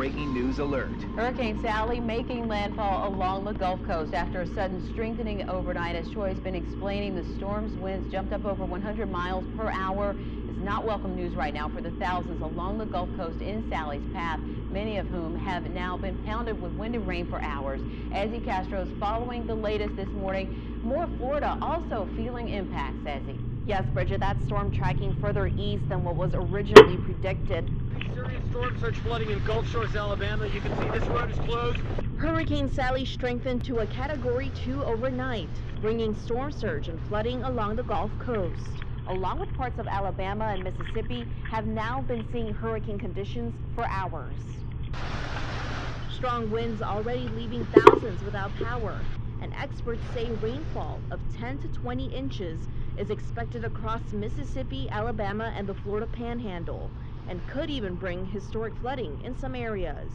breaking news alert. Hurricane Sally making landfall along the Gulf Coast after a sudden strengthening overnight. As Troy's been explaining, the storm's winds jumped up over 100 miles per hour. It's not welcome news right now for the thousands along the Gulf Coast in Sally's path, many of whom have now been pounded with wind and rain for hours. Ezzy Castro's following the latest this morning. More Florida also feeling impacts, Ezzy. Yes, Bridget, that storm tracking further east than what was originally predicted. Serious storm surge flooding in Gulf Shores, Alabama. You can see this road is closed. Hurricane Sally strengthened to a Category 2 overnight, bringing storm surge and flooding along the Gulf Coast. Along with parts of Alabama and Mississippi have now been seeing hurricane conditions for hours. Strong winds already leaving thousands without power, and experts say rainfall of 10 to 20 inches is expected across Mississippi, Alabama, and the Florida Panhandle, and could even bring historic flooding in some areas.